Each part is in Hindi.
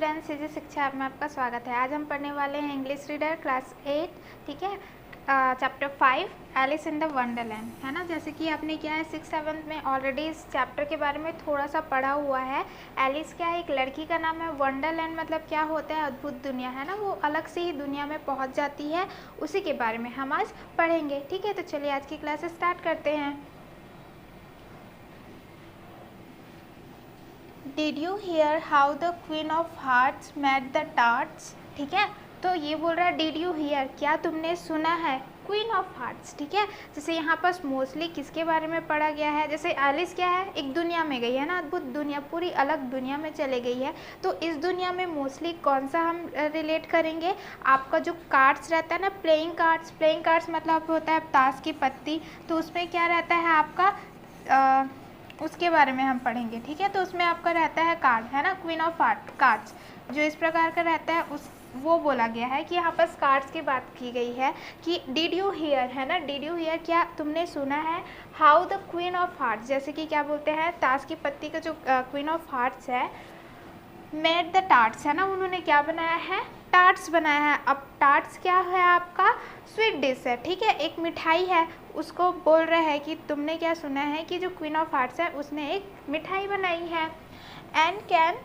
फ्रेंड्स, सीजी शिक्षा ऐप में आपका स्वागत है। आज हम पढ़ने वाले हैं इंग्लिश रीडर क्लास 8, ठीक है। Chapter 5 Alice in the Wonderland, है ना। जैसे कि आपने क्या है 6-7 में ऑलरेडी इस चैप्टर के बारे में थोड़ा सा पढ़ा हुआ है। एलिस क्या है, एक लड़की का नाम है। वंडरलैंड मतलब क्या होता है, अद्भुत दुनिया, है ना। वो अलग से ही दुनिया में पहुँच जाती है, उसी के बारे में हम आज पढ़ेंगे, ठीक है। तो चलिए आज की क्लास स्टार्ट करते हैं। Did you hear how the Queen of Hearts made the tarts, ठीक है। तो ये बोल रहा है डिड यू हेयर, क्या तुमने सुना है, क्वीन ऑफ हार्ट्स, ठीक है। जैसे यहाँ पर मोस्टली किसके बारे में पढ़ा गया है, जैसे एलिस क्या है, एक दुनिया में गई है ना, अद्भुत दुनिया, पूरी अलग दुनिया में चले गई है। तो इस दुनिया में मोस्टली कौन सा हम रिलेट करेंगे, आपका जो कार्ड्स रहता है ना, प्लेइंग कार्ड्स मतलब होता है ताश की पत्ती। तो उसमें क्या रहता है आपका उसके बारे में हम पढ़ेंगे, ठीक है। तो उसमें आपका रहता है कार्ड, है ना, क्वीन ऑफ कार्ड्स जो इस प्रकार का रहता है, उस वो बोला गया है कि यहाँ पर कार्ड्स की बात की गई है कि डिड यू हियर, है ना, डिड यू हियर, क्या तुमने सुना है, how the Queen of hearts, जैसे कि क्या बोलते हैं ताश की पत्ती का जो क्वीन ऑफ हार्ट्स है, मेड द टार्ट्स, है ना, उन्होंने क्या बनाया है, टार्ट्स बनाया है। अब टार्ट्स क्या है, आपका स्वीट डिश है, ठीक है, एक मिठाई है। उसको बोल रहा है कि तुमने क्या सुना है कि जो क्वीन ऑफ हार्ट्स है उसने एक मिठाई बनाई है। And can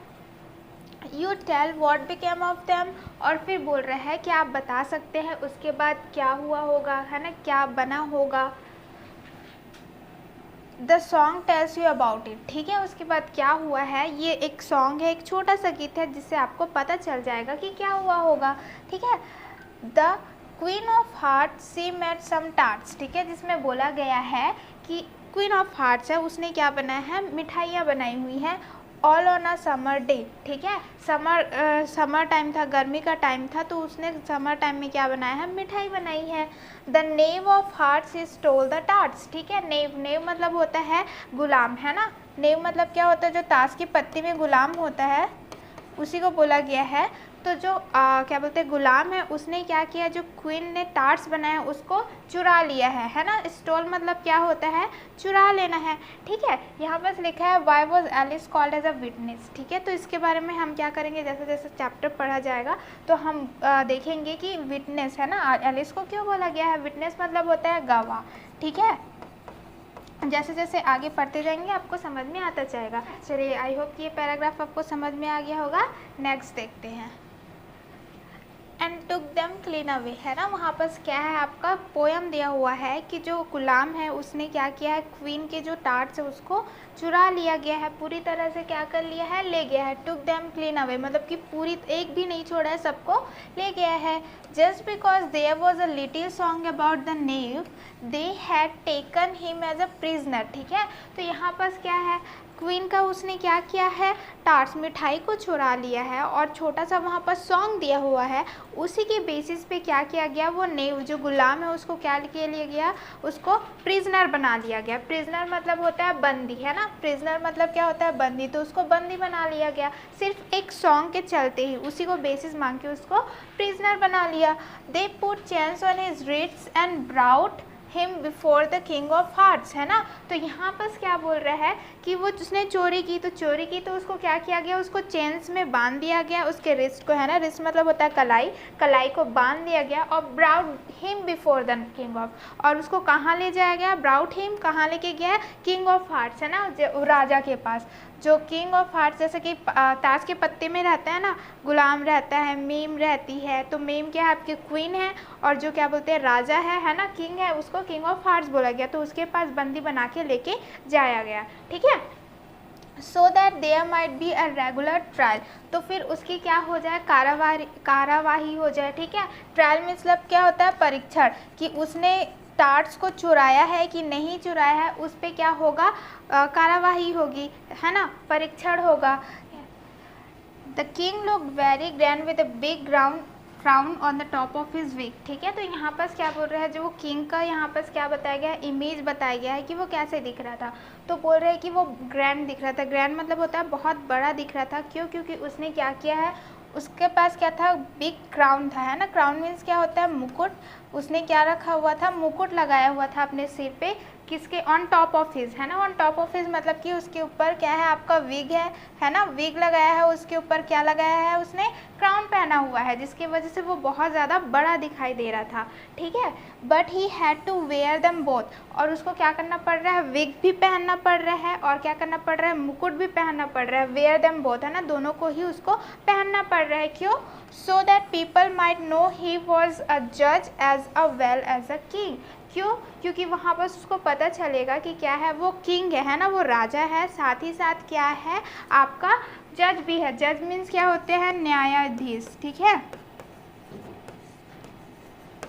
you tell what became of them, और फिर बोल रहा है कि आप बता सकते हैं उसके बाद क्या हुआ होगा, है ना, क्या बना होगा। The song tells you about it, ठीक है। उसके बाद क्या हुआ है, ये एक सॉन्ग है, एक छोटा सा गीत है जिससे आपको पता चल जाएगा कि क्या हुआ होगा, ठीक है। The Queen of Heart she made some tarts, ठीक है, जिसमें बोला गया है कि क्वीन ऑफ हार्ट्स है, उसने क्या बनाया है, मिठाइयाँ बनाई हुई हैं। All on a summer day, ठीक है, समर टाइम था, गर्मी का टाइम था, तो उसने समर टाइम में क्या बनाया है, मिठाई बनाई है। The knave of hearts is toll the tarts, ठीक है। नेव मतलब होता है गुलाम, है ना। नेव मतलब क्या होता है, जो ताश की पत्ती में गुलाम होता है उसी को बोला गया है। तो जो क्या बोलते हैं गुलाम है, उसने क्या किया, जो क्वीन ने टार्ट्स बनाया उसको चुरा लिया है ना। स्टोल मतलब क्या होता है, चुरा लेना है, ठीक है। यहाँ पर लिखा है why was Alice called as a witness, ठीक है। तो इसके बारे में हम क्या करेंगे, जैसे जैसे चैप्टर पढ़ा जाएगा तो हम देखेंगे कि विटनेस, है ना, एलिस को क्यों बोला गया है। विटनेस मतलब होता है गवाह, ठीक है। जैसे जैसे आगे पढ़ते जाएंगे आपको समझ में आता जाएगा। चलिए, आई होप कि ये पैराग्राफ आपको समझ में आ गया होगा। नेक्स्ट देखते हैं। And took them clean away, है ना, वहाँ पर क्या है, आपका पोयम दिया हुआ है कि जो गुलाम है उसने क्या किया है, क्वीन के जो टार्ट्स है उसको चुरा लिया गया है, पूरी तरह से क्या कर लिया है, ले गया है। टुक देम क्लीन अवे मतलब कि पूरी एक भी नहीं छोड़ा है, सबको ले गया है। Just because there was a little song about the knave they had taken him as a prisoner, ठीक है। तो यहाँ पर क्या है, क्वीन का उसने क्या किया है, टार्ट्स मिठाई को चुरा लिया है, और छोटा सा वहाँ पर सॉन्ग दिया हुआ है, उसी के बेसिस पे क्या किया गया, वो नेव जो गुलाम है उसको क्या किया लिया गया, उसको प्रिजनर बना लिया गया। प्रिजनर मतलब होता है बंदी, है ना, प्रिजनर मतलब क्या होता है, बंदी। तो उसको बंदी बना लिया गया, सिर्फ एक सॉन्ग के चलते ही, उसी को बेसिस मान के उसको प्रिजनर बना लिया। They put chains on his wrists and brought him before the king of hearts, है ना। तो यहाँ पर क्या बोल रहा है कि वो जिसने चोरी की तो उसको क्या किया गया, उसको चेन्स में बांध दिया गया, उसके रिस्ट को, है ना, रिस्ट मतलब होता है कलाई, कलाई को बांध दिया गया, और brought him before the king of, और उसको कहाँ ले जाया गया, ब्राउट हिम कहाँ लेके गया, किंग ऑफ हार्ट्स, है ना, राजा के पास। जो किंग ऑफ हार्ट्स जैसे कि ताश के पत्ते में रहता है ना, गुलाम रहता है, मीम रहती है, तो मीम क्या है, आपकी क्वीन है, और जो क्या बोलते हैं राजा है ना, किंग है, उसको किंग ऑफ हार्ट्स बोला गया। तो उसके पास बंदी बना के लेके जाया गया, ठीक है। So that there might be a regular trial, तो फिर उसकी क्या हो जाए, कार्यवाही हो जाए, ठीक है। ट्रायल मतलब क्या होता है, परीक्षण, कि उसने टार्ट्स को चुराया है कि नहीं चुराया है, उस पर क्या होगा, कार्यवाही होगी, है ना, परीक्षण होगा। The king look very grand with a big crown on the top of his wig, ठीक है। तो यहाँ पर क्या बोल रहा है, जो वो किंग का यहाँ पर क्या बताया गया है, इमेज बताया गया है कि वो कैसे दिख रहा था। तो बोल रहे हैं कि वो ग्रैंड दिख रहा था। ग्रैंड मतलब होता है बहुत बड़ा दिख रहा था, क्यों, क्योंकि उसने क्या किया है, उसके पास क्या था, बिग क्राउन था, है ना। क्राउन मीन्स क्या होता है, मुकुट। उसने क्या रखा हुआ था, मुकुट लगाया हुआ था अपने सिर पे, किसके, ऑन टॉप ऑफ हिज, है ना। ऑन टॉप ऑफ हिज मतलब कि उसके ऊपर क्या है आपका विग है ना, विग लगाया है, उसके ऊपर क्या लगाया है उसने, क्राउन पहना हुआ है, जिसकी वजह से वो बहुत ज़्यादा बड़ा दिखाई दे रहा था, ठीक है। But he had to wear them both, और उसको क्या करना पड़ रहा है, विग भी पहनना पड़ रहा है और क्या करना पड़ रहा है, मुकुट भी पहनना पड़ रहा है, वेयर देम बोथ, है ना, दोनों को ही उसको पहनना पड़ रहा है। क्यों, so that people might know he was a जज as a well as a king. क्यों, क्योंकि वहाँ पर उसको पता चलेगा कि क्या है, वो किंग है ना, वो राजा है, साथ ही साथ क्या है आपका जज भी है। जज मीन्स क्या होते हैं, न्यायाधीश, ठीक है।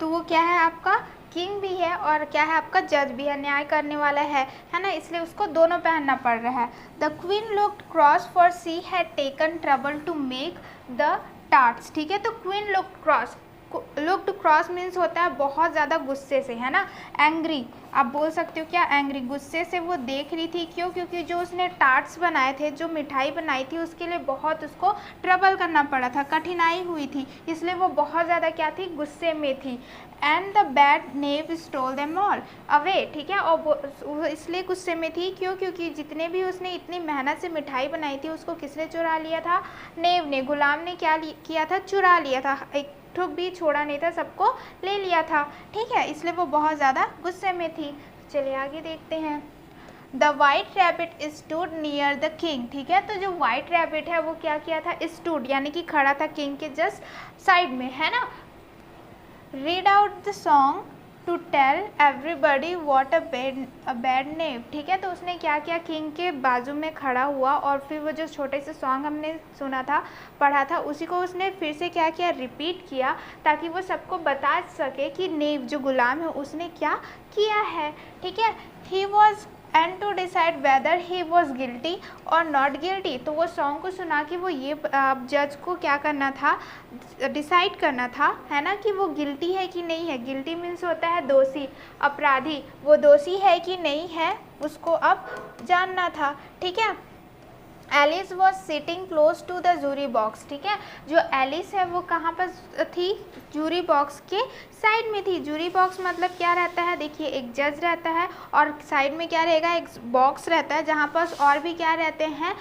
तो वो क्या है आपका किंग भी है और क्या है आपका जज भी है, न्याय करने वाला है ना, इसलिए उसको दोनों पहनना पड़ रहा है। The queen looked cross for she had taken trouble to make the tarts, ठीक है। तो queen looked cross, looked cross means होता है बहुत ज़्यादा गुस्से से, है ना, एंग्री, आप बोल सकते हो क्या, एंग्री, गुस्से से वो देख रही थी। क्यों, क्योंकि जो उसने टार्ट्स बनाए थे, जो मिठाई बनाई थी, उसके लिए बहुत उसको ट्रबल करना पड़ा था, कठिनाई हुई थी, इसलिए वो बहुत ज़्यादा क्या थी, गुस्से में थी। And the bad naive stall them all away, ठीक है, और वो इसलिए गुस्से में थी। क्यों, क्योंकि जितने भी उसने इतनी मेहनत से मिठाई बनाई थी, उसको किसने चुरा लिया था, नेव ने, गुलाम ने क्या किया था, चुरा लिया था, एक ठुक भी छोड़ा नहीं था, सबको ले लिया था, ठीक है, इसलिए वो बहुत ज़्यादा गुस्से में थी। चलिए आगे देखते हैं। The white rabbit stood near the king, ठीक है। तो जो वाइट रैबिट है वो क्या किया था, स्टूड यानी कि खड़ा था किंग के जस्ट साइड में, है ना। Read out the song to tell everybody what a bad knave, ठीक है। तो उसने क्या किया, किंग के बाजू में खड़ा हुआ और फिर वो जो छोटे से सॉन्ग हमने सुना था, पढ़ा था, उसी को उसने फिर से क्या किया, रिपीट किया, ताकि वो सबको बता सके कि नेव जो गुलाम है उसने क्या किया है, ठीक है। He was and to decide whether he was guilty और नॉट गिल्टी, तो वो सॉन्ग को सुना कि वो ये जज को क्या करना था, डिसाइड करना था, है ना, कि वो गिल्टी है कि नहीं है। गिल्टी मीन्स होता है दोषी, अपराधी, वो दोषी है कि नहीं है उसको अब जानना था, ठीक है। Alice was sitting close to the jury box, ठीक है। जो एलिस है वो कहाँ पर थी, जूरी बॉक्स के साइड में थी। जूरी बॉक्स मतलब क्या रहता है, देखिए एक जज रहता है और साइड में क्या रहेगा, एक बॉक्स रहता है जहाँ पर और भी क्या रहते हैं,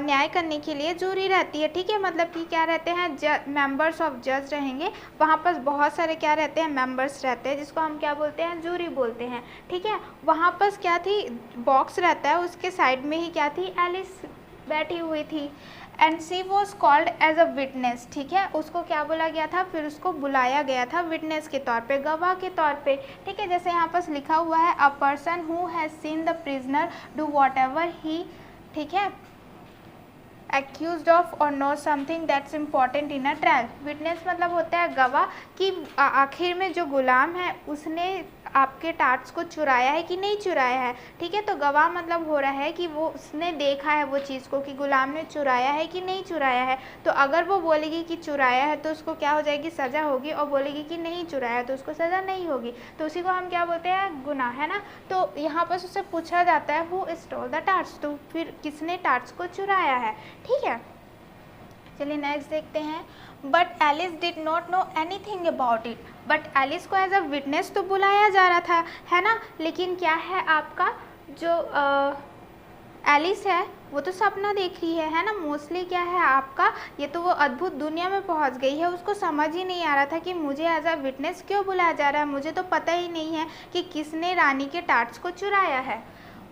न्याय करने के लिए जूरी रहती है, ठीक है। मतलब कि क्या रहते हैं, मेंबर्स ऑफ जज रहेंगे, वहाँ पर बहुत सारे क्या रहते हैं, मेंबर्स रहते हैं, जिसको हम क्या बोलते हैं, जूरी बोलते हैं, ठीक है। वहाँ पर क्या थी, बॉक्स रहता है, उसके साइड में ही क्या थी, एलिस बैठी हुई थी। And she was called as a witness, ठीक है, उसको क्या बोला गया था, फिर उसको बुलाया गया था विटनेस के तौर पे, गवाह के तौर पे, ठीक है। जैसे यहाँ पर लिखा हुआ है, a person who has seen the prisoner do what ever he, ठीक है, एक्यूज ऑफ और know something that's important in a trial. Witness मतलब होता है गवाह, कि आखिर में जो गुलाम है उसने आपके टार्ट्स को चुराया है कि नहीं चुराया है, ठीक है। तो गवाह मतलब हो रहा है कि वो उसने देखा है वो चीज़ को, कि गुलाम ने चुराया है कि नहीं चुराया है। तो अगर वो बोलेगी कि चुराया है तो उसको क्या हो जाएगी, सज़ा होगी, और बोलेगी कि नहीं चुराया तो उसको सज़ा नहीं होगी, तो उसी को हम क्या बोलते हैं, गुनाह, है ना। तो यहाँ पर उससे पूछा जाता है हु स्टोल द टार्ट्स, तो फिर किसने टार्ट्स को चुराया है, ठीक है। चलिए नेक्स्ट देखते हैं। But Alice did not know anything about it, but Alice को एज अ विटनेस तो बुलाया जा रहा था, है ना, लेकिन क्या है आपका जो एलिस है वो तो सपना देख रही है ना। मोस्टली क्या है आपका, ये तो वो अद्भुत दुनिया में पहुंच गई है, उसको समझ ही नहीं आ रहा था कि मुझे एज अ विटनेस क्यों बुलाया जा रहा है, मुझे तो पता ही नहीं है कि किसने रानी के टार्ट्स को चुराया है।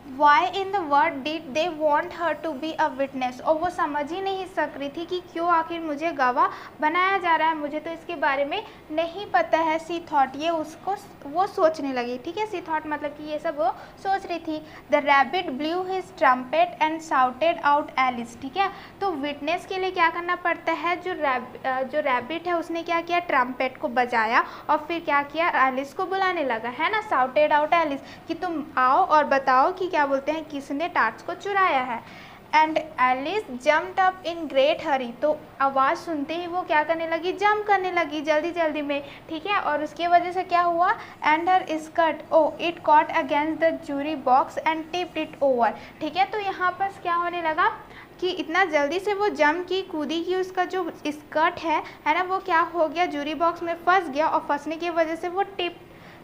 Why in the world did they want her to be a witness, और वो समझ ही नहीं सक रही थी कि क्यों आखिर मुझे गवाह बनाया जा रहा है, मुझे तो इसके बारे में नहीं पता है। सी थॉट, ये उसको वो सोचने लगी, ठीक है। सी थॉट मतलब कि ये सब वो सोच रही थी। The rabbit blew his trumpet and shouted out Alice, ठीक है। तो विटनेस के लिए क्या करना पड़ता है, जो रैबिट है उसने क्या किया, ट्रम्पेट को बजाया और फिर क्या किया, एलिस को बुलाने लगा, है ना, साउटेड आउट एलिस, कि तुम आओ और बताओ कि क्या बोलते हैं, किसने टार्ट्स को चुराया है। And Alice jumped up in great hurry, तो आवाज़ सुनते ही वो क्या करने लगी, जंप करने लगी जल्दी जल्दी में, ठीक है। और उसकी वजह से क्या हुआ, and her skirt oh it caught against the jury box and tipped it over, ठीक है। तो यहाँ पर क्या होने लगा कि इतना जल्दी से वो जंप की, कूदी की, उसका जो स्कर्ट है ना, वो क्या हो गया, जूरी बॉक्स में फंस गया, और फंसने की वजह से वो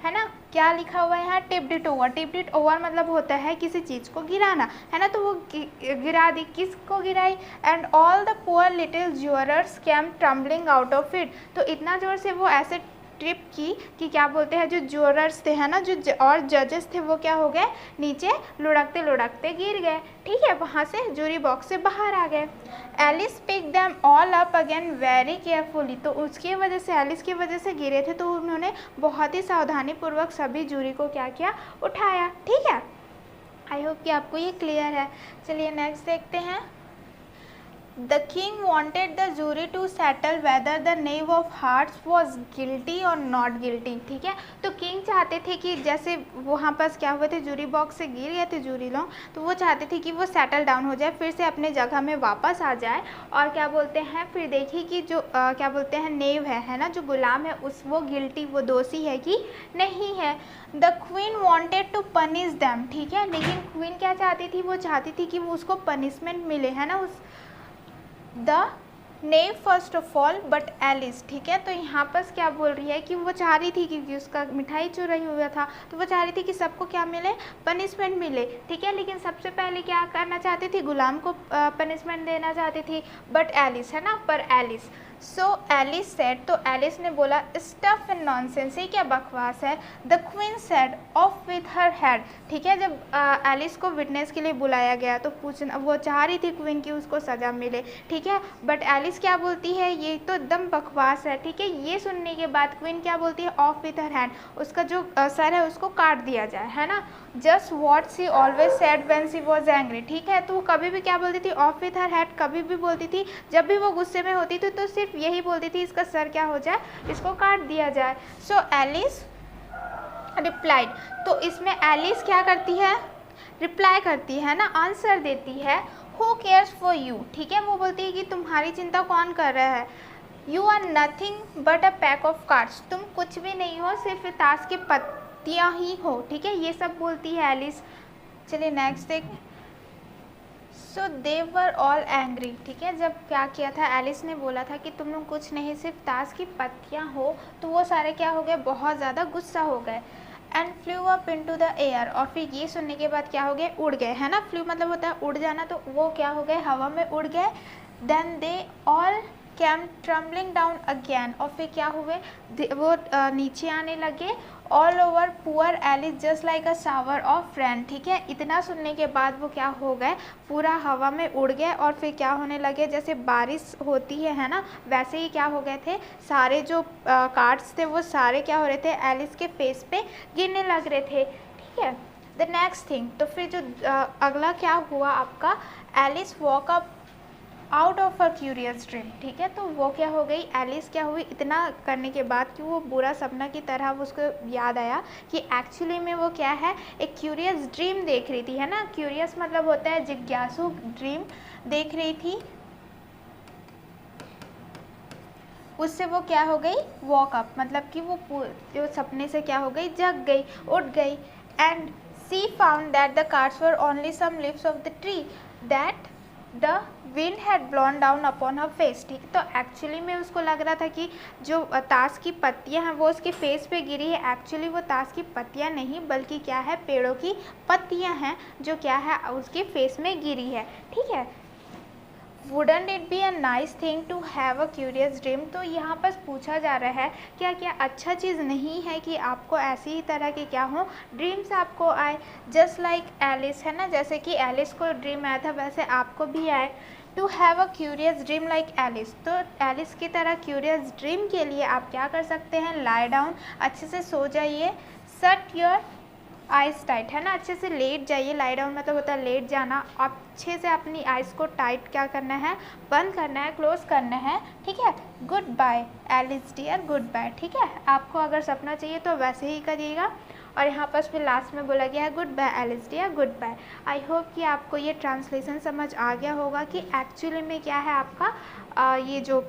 है ना। क्या लिखा हुआ है यहाँ, tipped it over. Tipped it over मतलब होता है किसी चीज़ को गिराना, है ना। तो वो गिरा दी, किसको गिराई, and all the poor little jewellers came trembling out of it. तो इतना ज़ोर से वो ऐसे ट्रिप की कि क्या बोलते हैं, जो ज्वेलर्स थे, है ना, जो और जजेस थे, वो क्या हो गए, नीचे लुढ़कते लुढ़कते गिर गए। ठीक है, वहाँ से जूरी बॉक्स से बाहर आ गए। Alice pick them all up again very carefully. तो उसकी वजह से, एलिस की वजह से गिरे थे, तो उन्होंने बहुत ही सावधानीपूर्वक सभी जूरी को क्या किया, उठाया। ठीक है, आई होप कि आपको ये क्लियर है। चलिए नेक्स्ट देखते हैं। The king wanted the jury to settle whether the knave of hearts was guilty or not guilty। ठीक है, तो किंग चाहते थे कि जैसे वहाँ पास क्या हुए थे, जूरी बॉक्स से गिर गए थे जूरी लोग, तो वो चाहते थे कि वो सेटल डाउन हो जाए, फिर से अपने जगह में वापस आ जाए, और क्या बोलते हैं, फिर देखिए कि जो क्या बोलते हैं नेव है ना, जो गुलाम है, उस वो गिल्टी, वो दोषी है कि नहीं है। The queen wanted to punish them. ठीक है, लेकिन क्वीन क्या चाहती थी, वो चाहती थी कि वो उसको पनिशमेंट मिले, है ना, उस the knave first of all but Alice. ठीक है, तो यहाँ पर क्या बोल रही है कि वो चाह रही थी, क्योंकि उसका मिठाई चुराई हुआ था, तो वो चाह रही थी कि सबको क्या मिले, पनिशमेंट मिले। ठीक है, लेकिन सबसे पहले क्या करना चाहती थी, गुलाम को पनिशमेंट देना चाहती थी, बट एलिस, है ना, पर एलिस। सो एलिस सेड, तो एलिस ने बोला, स्टफ एंड नॉनसेंस, ये क्या बकवास है। The queen said, of with her head. ठीक है, जब एलिस को विटनेस के लिए बुलाया गया तो पूछना, वो चाह रही थी क्वीन की उसको सज़ा मिले। ठीक है, बट एलिस क्या बोलती है, ये तो एकदम बकवास है। ठीक है, ये सुनने के बाद क्वीन क्या बोलती है, ऑफ विथ हर हैंड, उसका जो सर है उसको काट दिया जाए, है ना। Just what she always said when she was angry. ठीक है, तो वो कभी भी क्या बोलती थी, ऑफ विथ हर हेड कभी भी बोलती थी, जब भी वो गुस्से में होती थी तो सिर्फ यही बोलती थी, इसका सर क्या हो जाए, इसको काट दिया जाए। सो एलिस रिप्लाइड, तो इसमें एलिस क्या करती है, रिप्लाई करती है ना, आंसर देती है, हु केयर्स फॉर यू। ठीक है, वो बोलती है कि तुम्हारी चिंता कौन कर रहा है, you are nothing but a pack of cards, तुम कुछ भी नहीं हो, सिर्फ ताश की पत्तियाँ ही हो। ठीक है, ये सब बोलती है एलिस। चलिए नेक्स्ट देखें। सो दे वर ऑल एंग्री। ठीक है, जब क्या किया था, एलिस ने बोला था कि तुम लोग कुछ नहीं, सिर्फ ताश की पत्तियाँ हो, तो वो सारे क्या हो गए, बहुत ज़्यादा गुस्सा हो गए। And flu up into the air, और फिर ये सुनने के बाद क्या हो गए, उड़ गए, है ना। फ्लू मतलब होता है उड़ जाना, तो वो क्या हो गए, हवा में उड़ गए। Then they all came tumbling down again, और फिर क्या हुए, वो नीचे आने लगे। All over poor Alice just like a shower of rain. ठीक है, इतना सुनने के बाद वो क्या हो गए, पूरा हवा में उड़ गए, और फिर क्या होने लगे, जैसे बारिश होती है ना, वैसे ही क्या हो गए थे, सारे जो कार्ड्स थे वो सारे क्या हो रहे थे, एलिस के फेस पे गिरने लग रहे थे। ठीक है, द नेक्स्ट थिंग, तो फिर जो अगला क्या हुआ आपका, Alice woke up out of a curious dream. ठीक है, तो वो क्या हो गई, एलिस क्या हुई, इतना करने के बाद कि वो बुरा सपना की तरह उसको याद आया कि एक्चुअली में वो क्या है, एक क्यूरियस ड्रीम देख रही थी, है ना। क्यूरियस मतलब होता है जिज्ञासु, ड्रीम देख रही थी, उससे वो क्या हो गई, वॉक अप, मतलब कि वो जो सपने से क्या हो गई, जग गई, उठ गई। And she found that the cards were only some leaves of the tree that the wind had blown down upon her face. ठीक, तो एक्चुअली में उसको लग रहा था कि जो ताश की पत्तियां हैं वो उसके फेस पे गिरी है। एक्चुअली वो ताश की पत्तियां नहीं, बल्कि क्या है, पेड़ों की पत्तियां हैं जो क्या है, उसके फेस में गिरी है। ठीक है, wouldn't it be a nice thing to have a curious dream. तो यहाँ पर पूछा जा रहा है, क्या क्या अच्छा चीज़ नहीं है कि आपको ऐसी ही तरह के क्या हो, ड्रीम्स आपको आए, जस्ट लाइक एलिस, है ना, जैसे कि एलिस को ड्रीम आया था वैसे आपको भी आए। To have a curious dream like Alice, तो एलिस की तरह क्यूरियस ड्रीम के लिए आप क्या कर सकते हैं, लाई डाउन, अच्छे से सो जाइए, शट योर आइस टाइट, है ना, अच्छे से लेट जाइए। लाई डाउन मतलब होता है लेट जाना। अच्छे से अपनी आइस को टाइट क्या करना है, बंद करना है, क्लोज करना है। ठीक है, good bye Alice dear, good bye. ठीक है, आपको अगर सपना चाहिए तो वैसे ही करिएगा। और यहाँ पर फिर लास्ट में बोला गया है good bye Alice dear, good bye. I hope कि आपको ये ट्रांसलेशन समझ आ गया होगा कि एक्चुअली में क्या है आपका ये जो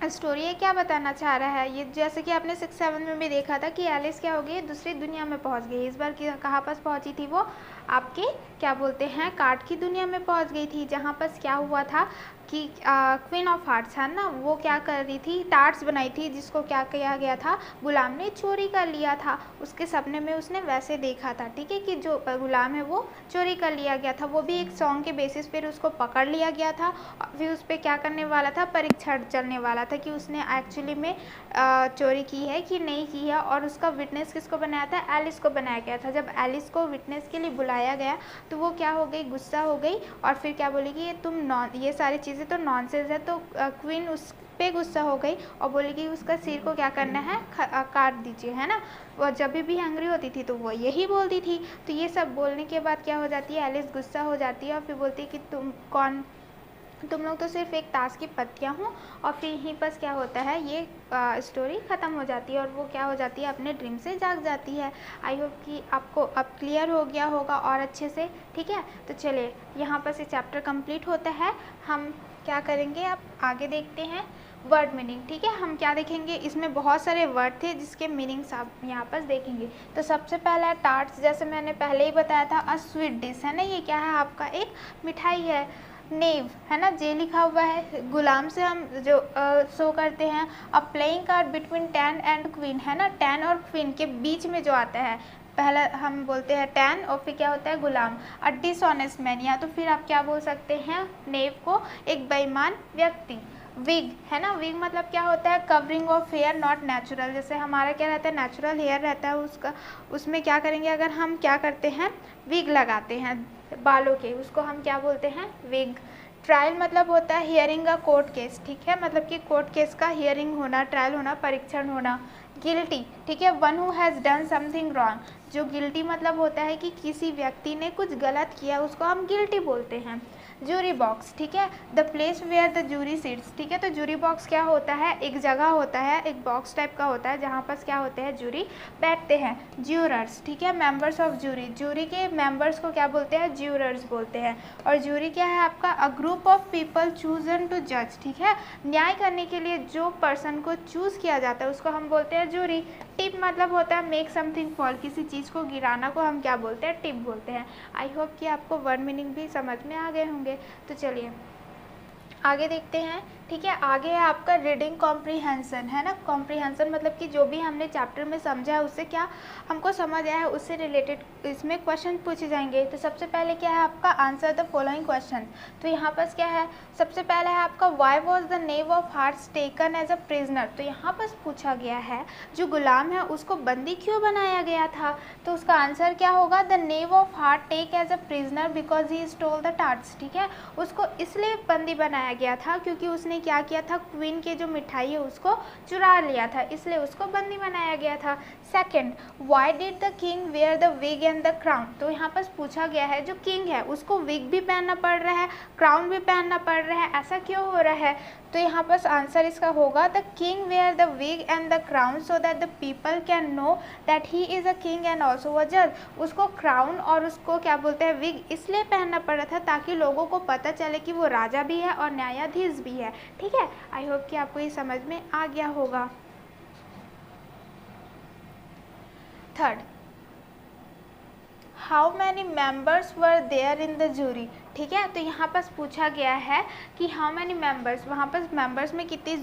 स्टोरी है क्या बताना चाह रहा है। ये जैसे कि आपने 6-7 में भी देखा था कि एलिस क्या हो गई, दूसरी दुनिया में पहुंच गई। इस बार कहाँ पास पहुंची थी वो, आपके क्या बोलते हैं, कार्ड की दुनिया में पहुंच गई थी, जहाँ पर क्या हुआ था, कि क्वीन ऑफ हार्ट्स है ना, वो क्या कर रही थी, टार्ट्स बनाई थी जिसको क्या किया गया था, गुलाम ने चोरी कर लिया था। उसके सपने में उसने वैसे देखा था, ठीक है, कि जो गुलाम है वो चोरी कर लिया गया था। वो भी एक सॉन्ग के बेसिस पर उसको पकड़ लिया गया था। फिर उस पर क्या करने वाला था, परीक्षण चलने वाला था कि उसने एक्चुअली में चोरी की है कि नहीं की है। और उसका विटनेस किसको बनाया था, एलिस को बनाया गया था। जब एलिस को विटनेस के लिए बुलाया गया तो वो क्या हो गई, गुस्सा हो गई और फिर क्या बोलेगी, ये सारी चीज़ें तो नॉनसेंस है। तो क्वीन उस पे गुस्सा हो गई और बोलेगी उसका सिर को क्या करना है, काट दीजिए, है ना। वो जब भी एंग्री होती थी तो वो यही बोलती थी। तो ये सब बोलने के बाद क्या हो जाती है, एलिस गुस्सा हो जाती है और फिर बोलती है कि तुम लोग तो सिर्फ एक ताश की पत्तियाँ हो। और फिर यहीं पर क्या होता है, ये स्टोरी ख़त्म हो जाती है और वो क्या हो जाती है, अपने ड्रीम से जाग जाती है। आई होप कि आपको अब क्लियर हो गया होगा और अच्छे से, ठीक है। तो चलिए यहाँ पर से चैप्टर कंप्लीट होता है। हम क्या करेंगे, अब आगे देखते हैं वर्ड मीनिंग, ठीक है। हम क्या देखेंगे, इसमें बहुत सारे वर्ड थे जिसके मीनिंग्स आप यहाँ पर देखेंगे। तो सबसे पहला है टार्ट्स, जैसे मैंने पहले ही बताया था, अ स्वीट डिश है ना, ये क्या है, आपका एक मिठाई है। नेव है ना, जे लिखा हुआ है, गुलाम से हम जो शो करते हैं। अब playing card between 10 and queen है ना, 10 और क्वीन के बीच में जो आता है, पहला हम बोलते हैं 10 और फिर क्या होता है गुलाम। अ डिसऑनेस्ट मैन, या तो फिर आप क्या बोल सकते हैं, नेव को एक बेईमान व्यक्ति। विग है ना, विग मतलब क्या होता है, covering of hair not natural. जैसे हमारा क्या रहता है, नेचुरल हेयर रहता है, उसमें क्या करेंगे, अगर हम क्या करते हैं, विग लगाते हैं बालों के, उसको हम क्या बोलते हैं, विग। ट्रायल मतलब होता है हियरिंग अ कोर्ट केस, ठीक है, मतलब कि कोर्ट केस का हियरिंग होना, ट्रायल होना, परीक्षण होना। गिल्टी, ठीक है, one who has done something wrong. जो गिल्टी मतलब होता है कि किसी व्यक्ति ने कुछ गलत किया, उसको हम गिल्टी बोलते हैं। जूरी बॉक्स, ठीक है, the place where the jury sits, ठीक है। तो जूरी बॉक्स क्या होता है, एक जगह होता है, एक बॉक्स टाइप का होता है जहाँ पर क्या होते हैं, जूरी बैठते हैं। ज्यूरर्स, ठीक है, मेंबर्स ऑफ जूरी, जूरी के मेंबर्स को क्या बोलते हैं, ज्यूरर्स बोलते हैं। और जूरी क्या है आपका, a group of people chosen to जज, ठीक है, न्याय करने के लिए जो पर्सन को चूज़ किया जाता है उसको हम बोलते हैं जूरी। टिप मतलब होता है मेक समथिंग फॉल, किसी चीज़ को गिराना को हम क्या बोलते हैं, टिप बोलते हैं। आई होप कि आपको वर्ड मीनिंग भी समझ में आ गए होंगे। तो चलिए आगे देखते हैं, ठीक है। आगे है आपका रीडिंग कॉम्प्रीहेंशन, है ना। कॉम्प्रीहेंशन मतलब कि जो भी हमने चैप्टर में समझा है उससे क्या हमको समझ आया है, उससे रिलेटेड इसमें क्वेश्चन पूछे जाएंगे। तो सबसे पहले क्या है आपका, आंसर द फॉलोइंग क्वेश्चन। तो यहाँ पर क्या है, सबसे पहला है आपका, why was the knave of hearts taken as a prisoner. तो यहाँ पर पूछा गया है जो गुलाम है उसको बंदी क्यों बनाया गया था। तो उसका आंसर क्या होगा, the knave of heart take as a prisoner because he stole the tarts, ठीक है। उसको इसलिए बंदी बनाया गया था क्योंकि उसने क्या किया था, क्वीन के जो मिठाई है उसको चुरा लिया था, इसलिए उसको बंदी बनाया गया था। Second, why did the king wear the wig and the crown. तो यहाँ पर पूछा गया है जो किंग है उसको विग भी पहनना पड़ रहा है, क्राउन भी पहनना पड़ रहा है, ऐसा क्यों हो रहा है। तो यहाँ पर आंसर इसका होगा, the king wear the wig and the crown so that the people can know that he is a king and also a जज। उसको क्राउन और उसको क्या बोलते हैं, विग इसलिए पहनना पड़ा था ताकि लोगों को पता चले कि वो राजा भी है और न्यायाधीश भी है, ठीक है। आई होप कि आपको ये समझ में आ गया होगा। Third, how many members were there in the jury, ठीक है। तो यहाँ पर पूछा गया है कि हाउ मैनी मेंबर्स, वहाँ पर मेंबर्स में कितने,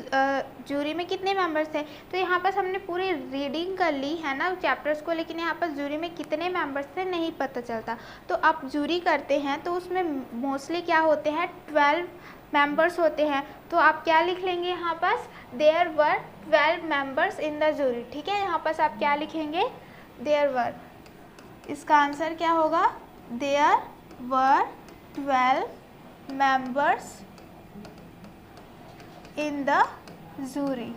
जूरी में कितने मेंबर्स थे। तो यहाँ पर हमने पूरी रीडिंग कर ली है ना चैप्टर्स को, लेकिन यहाँ पर जूरी में कितने मेंबर्स थे नहीं पता चलता। तो आप जूरी करते हैं तो उसमें मोस्टली क्या होते हैं, 12 मेंबर्स होते हैं। तो आप क्या लिख लेंगे यहाँ पास, there were 12 members in the jury, ठीक है। यहाँ पास आप क्या लिखेंगे, देयर वर, इसका आंसर क्या होगा, there were 12 members in the jury.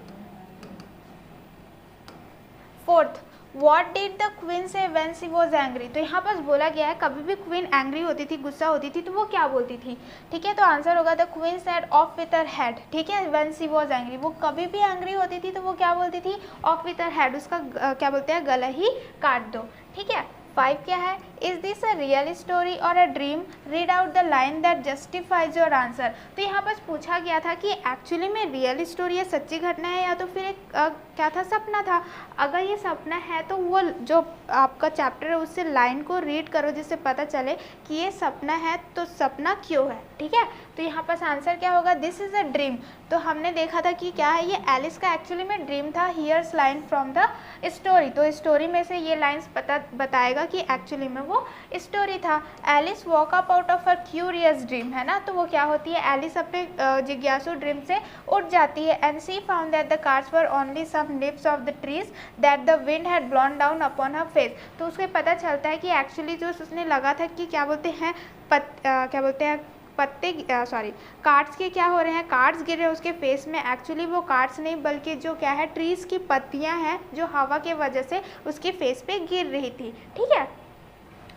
Fourth, what did the queen say when she was angry। तो यहाँ पर बोला गया है कभी भी क्वीन एंग्री होती थी, गुस्सा होती थी तो वो क्या बोलती थी, ठीक है। तो आंसर होगा the queen said of with her head, ठीक है। व्हेन शी वाज एंग्री, वो कभी भी एंग्री होती थी तो वो क्या बोलती थी, ऑफ विथ हर हेड, उसका क्या बोलते हैं, गला ही काट दो, ठीक है। 5 क्या है, is this a real story और a dream, read out the line that justifies your answer. तो यहाँ पर पूछा गया था कि एक्चुअली में रियल स्टोरी या सच्ची घटना है या तो फिर एक क्या था, सपना था। अगर ये सपना है तो वो जो आपका चैप्टर है उससे लाइन को रीड करो जिससे पता चले कि ये सपना है, तो सपना क्यों है, ठीक है। तो यहाँ पर आंसर क्या होगा, दिस इज़ अ ड्रीम। तो हमने देखा था कि क्या है, ये एलिस का एक्चुअली में ड्रीम था। Here's line from the story, तो स्टोरी में से ये लाइन्स बताएगा कि एक्चुअली में वो स्टोरी था। Alice woke up out of a curious dream, है ना। तो वो क्या होती है, एलिस अपने जिज्ञासु ड्रीम से उठ जाती है। And she found that the cards were only some leaves of the trees that the wind had blown down upon her face. तो उसको पता चलता है कि एक्चुअली जो उसने लगा था कि क्या बोलते हैं क्या बोलते हैं पत्ते, सॉरी कार्ड्स के क्या हो रहे हैं, कार्ड्स गिर रहे हैं उसके फेस में। एक्चुअली वो कार्ड्स नहीं बल्कि जो क्या है, ट्रीज़ की पत्तियां हैं जो हवा के वजह से उसके फेस पे गिर रही थी, ठीक है।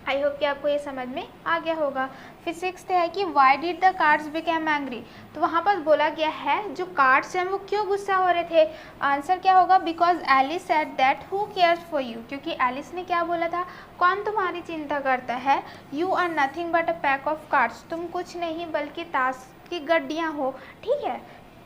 आई होप कि आपको ये समझ में आ गया होगा। फिर 6th है कि why did the cards became angry. तो वहाँ पर बोला गया है जो कार्ड्स हैं वो क्यों गुस्सा हो रहे थे। आंसर क्या होगा, because Alice said that who cares for you, क्योंकि एलिस ने क्या बोला था, कौन तुम्हारी चिंता करता है। You are nothing but a pack of cards, तुम कुछ नहीं बल्कि ताश की गड्डियाँ हो, ठीक है।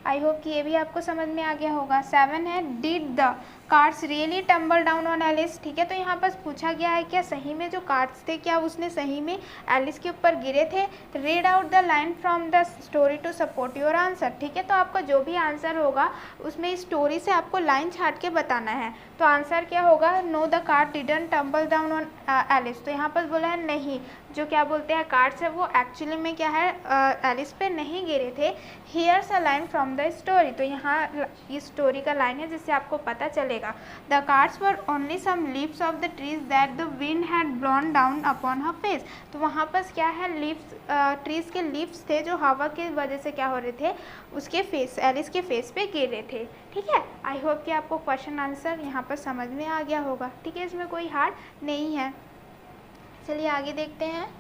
आई होप कि ये भी आपको समझ में आ गया होगा। 7 है did the cards really tumble down on Alice, ठीक है। तो यहाँ पर पूछा गया है क्या सही में जो कार्ड्स थे क्या उसने सही में एलिस के ऊपर गिरे थे। Read out the line from the story to support your answer, ठीक है। तो आपका जो भी आंसर होगा उसमें स्टोरी से आपको लाइन छाट के बताना है। तो आंसर क्या होगा, no the card didn't tumble down on Alice. तो यहाँ पर बोला है नहीं, जो क्या बोलते हैं कार्ड्स है वो एक्चुअली में क्या है एलिस पे नहीं गिरे थे। Here's a line from the story, तो यहाँ ये स्टोरी का लाइन है जिससे आपको पता चलेगा। The cards were only some leaves of the trees that the wind had blown down upon her face. तो वहाँ पर क्या है, लीव्स ट्रीज के लीव्स थे जो हवा की वजह से क्या हो रहे थे, उसके फेस, एलिस के फेस पे गिर रहे थे, ठीक है। आई होप कि आपको क्वेश्चन आंसर यहाँ पर समझ में आ गया होगा, ठीक है। इसमें कोई हार्ड नहीं है। चलिए आगे देखते हैं,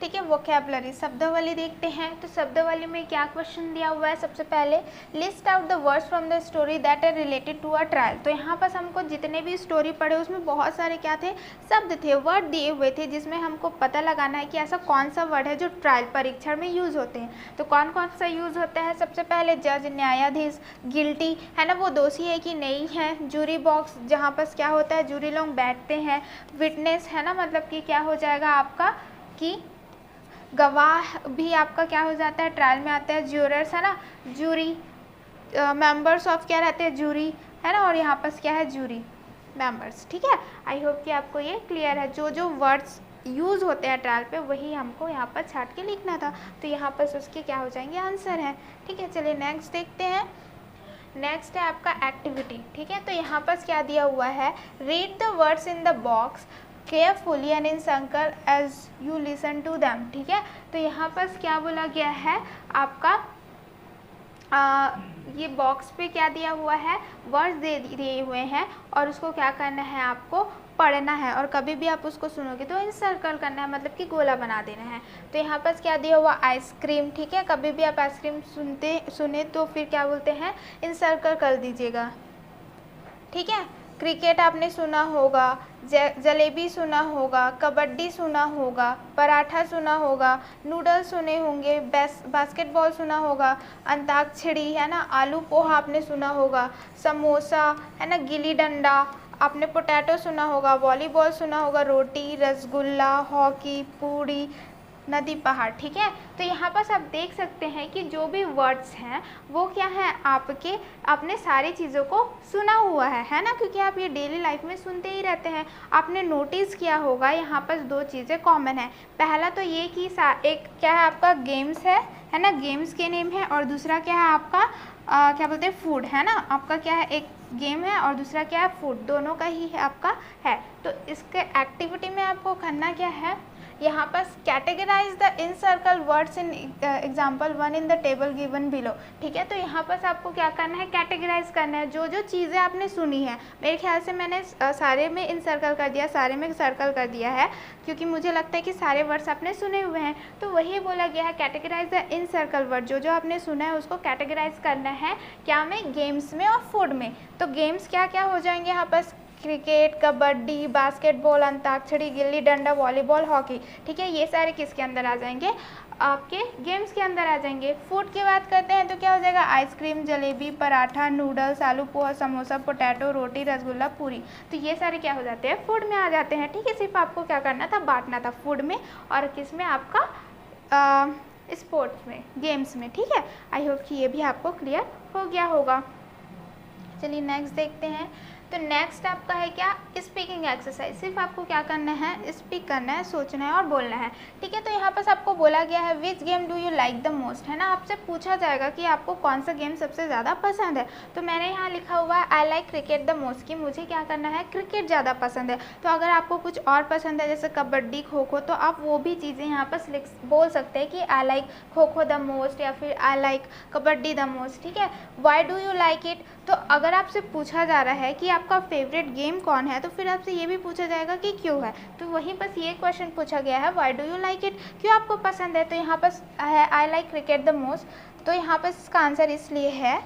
ठीक है। वोकैबुलरी, शब्दावली देखते हैं। तो शब्दावली में क्या क्वेश्चन दिया हुआ है, सबसे पहले list out the words from the story that are related to a trial. तो यहाँ पर हमको जितने भी स्टोरी पढ़े उसमें बहुत सारे क्या थे, शब्द थे, वर्ड दिए हुए थे जिसमें हमको पता लगाना है कि ऐसा कौन सा वर्ड है जो ट्रायल परीक्षण में यूज़ होते हैं। तो कौन कौन सा यूज़ होता है, सबसे पहले जज, न्यायाधीश, गिल्टी, है ना, वो दोषी है कि नहीं है, जूरी बॉक्स जहाँ पर क्या होता है जूरी लोग बैठते हैं, विटनेस, है ना, मतलब कि क्या हो जाएगा आपका कि गवाह भी आपका क्या हो जाता है ट्रायल में आता है, ज्यूरर्स, है ना, जूरी, मेंबर्स ऑफ क्या रहते हैं, जूरी, है ना, और यहाँ पर क्या है जूरी मेंबर्स, ठीक है। आई होप कि आपको ये क्लियर है। जो जो वर्ड्स यूज़ होते हैं ट्रायल पे वही हमको यहाँ पर छाट के लिखना था। तो यहाँ पर उसके क्या हो जाएंगे, आंसर है, ठीक है। चलिए नेक्स्ट देखते हैं। नेक्स्ट है आपका एक्टिविटी, ठीक है। तो यहाँ पर क्या दिया हुआ है, read the words in the box carefully and encircle as you listen to them, ठीक है। तो यहाँ पर क्या बोला गया है आपका ये बॉक्स पे क्या दिया हुआ है, वर्ड्स दिए हुए हैं और उसको क्या करना है, आपको पढ़ना है और कभी भी आप उसको सुनोगे तो इन सर्कल करना है, मतलब कि गोला बना देना है। तो यहाँ पर क्या दिया हुआ, आइसक्रीम, ठीक है। कभी भी आप आइसक्रीम सुने तो फिर क्या बोलते हैं, इन सर्कल कर दीजिएगा, ठीक है। क्रिकेट आपने सुना होगा, जलेबी सुना होगा, कबड्डी सुना होगा, पराठा सुना होगा, नूडल्स सुने होंगे, बास्केटबॉल सुना होगा, अंताक्षरी, है ना, आलू पोहा आपने सुना होगा, समोसा, है ना, गिल्ली डंडा आपने, पोटैटो सुना होगा, वॉलीबॉल सुना होगा, रोटी, रसगुल्ला, हॉकी, पूड़ी, नदी, पहाड़, ठीक है। तो यहाँ पर आप देख सकते हैं कि जो भी वर्ड्स हैं वो क्या है, आपके अपने सारी चीज़ों को सुना हुआ है ना, क्योंकि आप ये डेली लाइफ में सुनते ही रहते हैं। आपने नोटिस किया होगा यहाँ पर दो चीज़ें कॉमन है। पहला तो ये कि एक क्या है आपका गेम्स है ना, गेम्स के नेम है, और दूसरा क्या है आपका क्या बोलते हैं, फूड, है ना। आपका क्या है, एक गेम है और दूसरा क्या है, फूड, दोनों का ही है आपका है। तो इसके एक्टिविटी में आपको करना क्या है, यहाँ पर categorize the encircle words in example 1 in the table given below, ठीक है। तो यहाँ पर आपको क्या करना है, कैटेगराइज करना है जो जो चीज़ें आपने सुनी है। मेरे ख्याल से मैंने सारे में इन सर्कल कर दिया, सारे में सर्कल कर दिया है, क्योंकि मुझे लगता है कि सारे वर्ड्स आपने सुने हुए हैं। तो वही बोला गया है categorize the encircle word, जो जो आपने सुना है उसको कैटेगराइज करना है क्या में, गेम्स में और फूड में। तो गेम्स क्या क्या हो जाएंगे यहाँ पर, cricket, kabaddi, basketball, antakshari, gilli danda, volleyball, hockey. ठीक है, ये सारे किसके अंदर आ जाएंगे, आपके गेम्स के अंदर आ जाएंगे। फूड की बात करते हैं तो क्या हो जाएगा, आइसक्रीम, जलेबी, पराठा, नूडल्स, आलू पोहा, समोसा, पोटैटो, रोटी, रसगुल्ला, पूरी। तो ये सारे क्या हो जाते हैं, फूड में आ जाते हैं। ठीक है, सिर्फ आपको क्या करना था, बांटना था फूड में और किस में, आपका स्पोर्ट्स में, गेम्स में। ठीक है, आई होप कि ये भी आपको क्लियर हो गया होगा। चलिए नेक्स्ट देखते हैं। तो नेक्स्ट आपका है क्या, स्पीकिंग एक्सरसाइज। सिर्फ आपको क्या करना है, स्पीक करना है, सोचना है और बोलना है। ठीक है, तो यहाँ पर आपको बोला गया है which game do you like the most, है ना। आपसे पूछा जाएगा कि आपको कौन सा गेम सबसे ज़्यादा पसंद है। तो मैंने यहाँ लिखा हुआ है I like cricket the most, कि मुझे क्या करना है, क्रिकेट ज़्यादा पसंद है। तो अगर आपको कुछ और पसंद है जैसे कबड्डी, खो खो, तो आप वो भी चीज़ें यहाँ पर बोल सकते हैं कि I like kho kho the most या फिर I like kabaddi the most. ठीक है, why do you like it. तो अगर आपसे पूछा जा रहा है कि आपका फेवरेट गेम कौन है, तो फिर आपसे ये भी पूछा जाएगा कि क्यों है। तो वहीं बस ये क्वेश्चन पूछा गया है why do you like it, क्यों आपको पसंद है। तो यहाँ पर है I like cricket the most. तो यहाँ पर इसका आंसर इसलिए है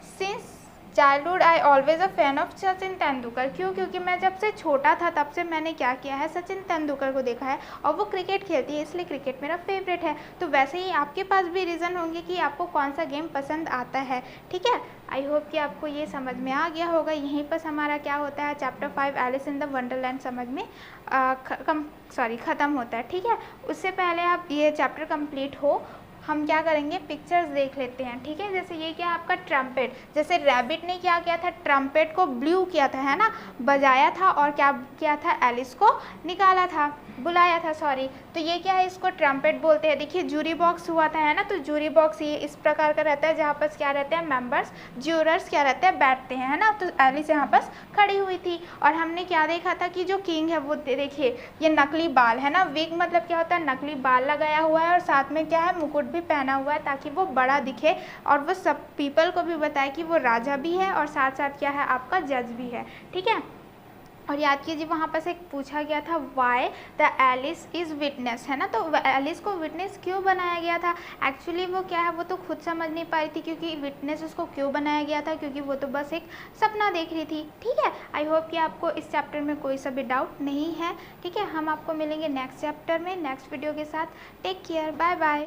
since childhood I always a fan of Sachin Tendulkar. क्यों, क्योंकि मैं जब से छोटा था तब से मैंने क्या किया है, सचिन तेंदुलकर को देखा है और वो क्रिकेट खेलती है, इसलिए क्रिकेट मेरा फेवरेट है। तो वैसे ही आपके पास भी रीज़न होंगे कि आपको कौन सा गेम पसंद आता है। ठीक है, आई होप कि आपको ये समझ में आ गया होगा। यहीं पर हमारा क्या होता है, chapter 5 Alice in the wonderland समझ में ख़त्म होता है। ठीक है, उससे पहले आप ये चैप्टर कंप्लीट हो, हम क्या करेंगे, पिक्चर्स देख लेते हैं। ठीक है, जैसे ये क्या है आपका ट्रम्पेट। जैसे रैबिट ने क्या किया था, ट्रम्पेट को ब्लू किया था, है ना, बजाया था और क्या किया था, एलिस को निकाला था, बुलाया था, सॉरी। तो ये क्या है, इसको ट्रम्पेट बोलते हैं। देखिए जूरी बॉक्स हुआ था, है ना। तो जूरी बॉक्स ये इस प्रकार का रहता है जहाँ पर क्या रहते हैं, मेंबर्स, ज्यूरर्स क्या रहते हैं, बैठते हैं, है ना। तो एलिस यहाँ पर खड़ी हुई थी और हमने क्या देखा था कि जो किंग है वो देखिए ये नकली बाल, है ना। विग मतलब क्या होता है, नकली बाल लगाया हुआ है और साथ में क्या है, मुकुट भी पहना हुआ है ताकि वो बड़ा दिखे और वो सब पीपल को भी बताए कि वो राजा भी है और साथ साथ क्या है, आपका जज भी है। ठीक है, और याद कीजिए वहाँ पर से पूछा गया था why the Alice is witness, है ना। तो एलिस को विटनेस क्यों बनाया गया था, एक्चुअली वो क्या है, वो तो खुद समझ नहीं पाई थी क्योंकि विटनेस उसको क्यों बनाया गया था, क्योंकि वो तो बस एक सपना देख रही थी। ठीक है, आई होप कि आपको इस चैप्टर में कोई सा भी डाउट नहीं है। ठीक है, हम आपको मिलेंगे नेक्स्ट चैप्टर में नेक्स्ट वीडियो के साथ। Take care, bye bye.